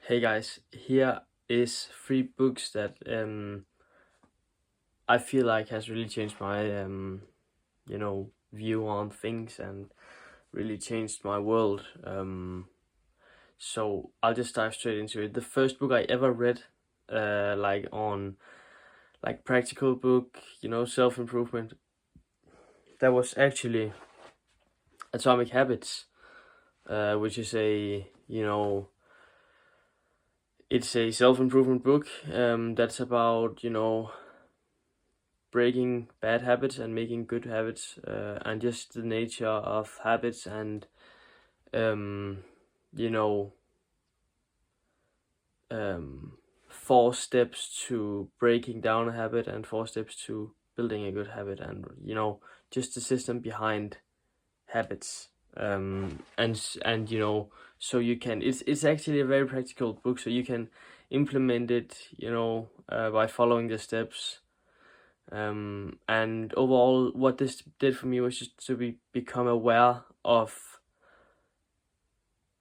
Hey guys, here is three books that I feel like has really changed my view on things and really changed my world. So I'll just dive straight into it. The first book I ever read, like on like practical book, self-improvement, that was actually Atomic Habits, which is it's a self-improvement book that's about, breaking bad habits and making good habits, and just the nature of habits and um, you know um, 4 steps to breaking down a habit and 4 steps to building a good habit, and just the system behind habits, and so you can it's actually a very practical book, so you can implement it, by following the steps. And overall, what this did for me was just to become aware of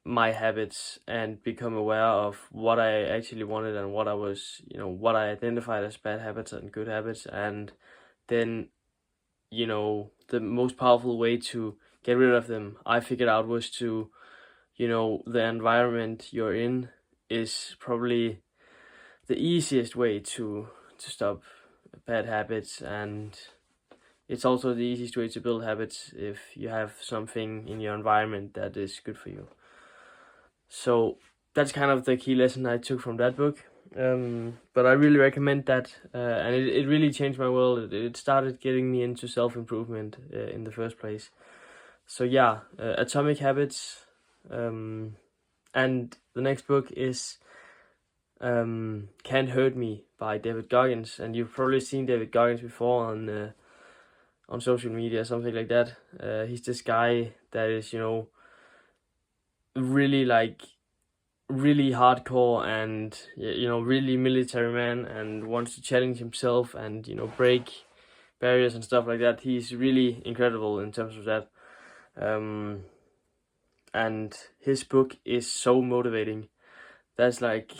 my habits and become aware of what I actually wanted and what I was, what I identified as bad habits and good habits. And then, the most powerful way to get rid of them, I figured out, was to, the environment you're in is probably the easiest way to stop bad habits, and it's also the easiest way to build habits if you have something in your environment that is good for you. So that's kind of the key lesson I took from that book. But I really recommend that, and it really changed my world. It started getting me into self-improvement in the first place. So yeah, Atomic Habits. And the next book is Can't Hurt Me by David Goggins, and you've probably seen David Goggins before on social media, something like that. He's this guy that is, really like really hardcore and really military man, and wants to challenge himself and break barriers and stuff like that. He's really incredible in terms of that. And his book is so motivating. That's like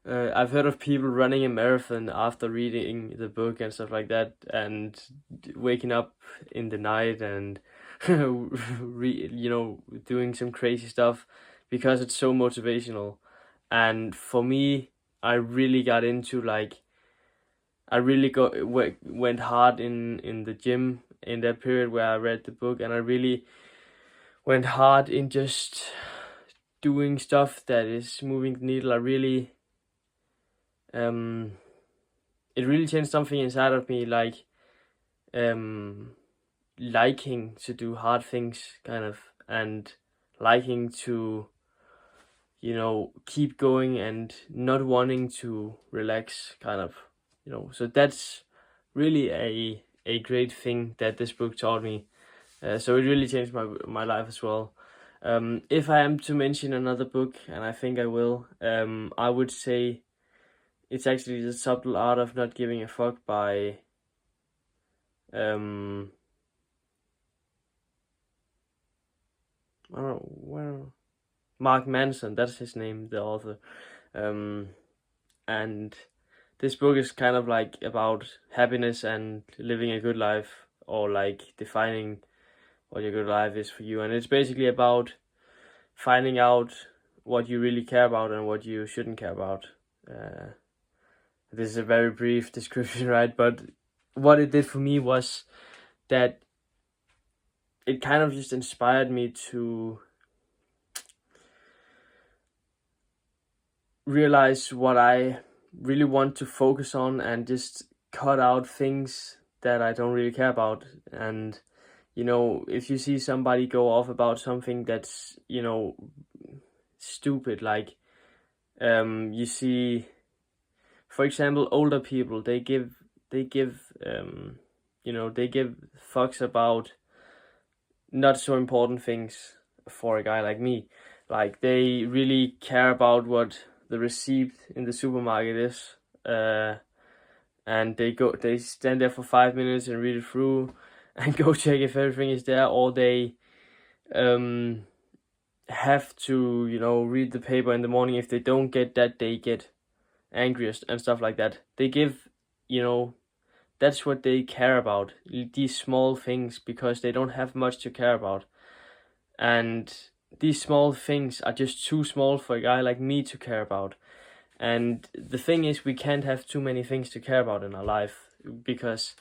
I've heard of people running a marathon after reading the book and stuff like that, and waking up in the night and doing some crazy stuff because it's so motivational. And for me, I really got into like I really went hard in the gym in that period where I read the book, and I really went hard in just doing stuff that is moving the needle. Um it really changed something inside of me, like um liking to do hard things, kind of, and liking to keep going and not wanting to relax, kind of. So that's really a great thing that this book taught me. So it really changed my life as well. If I am to mention another book, and I think I will, I would say it's actually The Subtle Art of Not Giving a Fuck by um I don't know, Mark Manson. That's his name, the author. Um, and this book is kind of like about happiness and living a good life, or like defining what your good life is for you. And it's basically about finding out what you really care about and what you shouldn't care about. This is a very brief description, right? But what it did for me was that it kind of just inspired me to realize what I really want to focus on, and just cut out things that I don't really care about. And if you see somebody go off about something that's stupid, like you see, for example, older people, they give fucks about not so important things for a guy like me. Like, they really care about what the receipt in the supermarket is, and they stand there for 5 minutes and read it through and go check if everything is there, or they have to, you know, read the paper in the morning. If they don't get that, they get angry and stuff like that. They give, you know, that's what they care about, these small things, because they don't have much to care about. And these small things are just too small for a guy like me to care about. And the thing is, we can't have too many things to care about in our life, because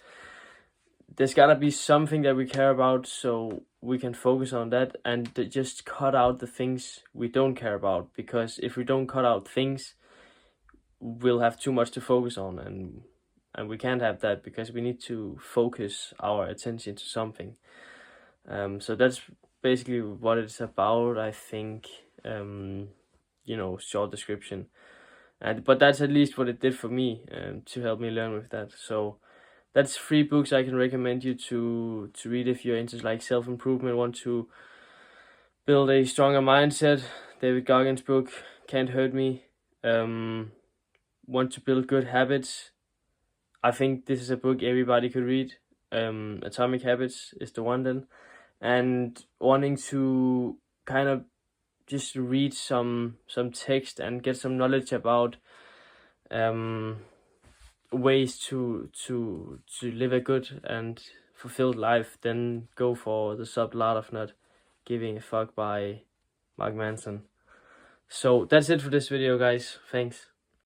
there's gotta be something that we care about, so we can focus on that, and just cut out the things we don't care about. Because if we don't cut out things, we'll have too much to focus on, and we can't have that, because we need to focus our attention to something. So that's basically what it's about, I think. You know, short description. But that's at least what it did for me, to help me learn with that. So that's 3 books I can recommend you to read if you're into like self-improvement, want to build a stronger mindset. David Goggins' book, Can't Hurt Me. Want to build good habits. I think this is a book everybody could read. Atomic Habits is the one then. And wanting to kind of just read some text and get some knowledge about ways to live a good and fulfilled life, then go for The Subtle Art of Not Giving a Fuck by Mark Manson. So that's it for this video, guys. Thanks.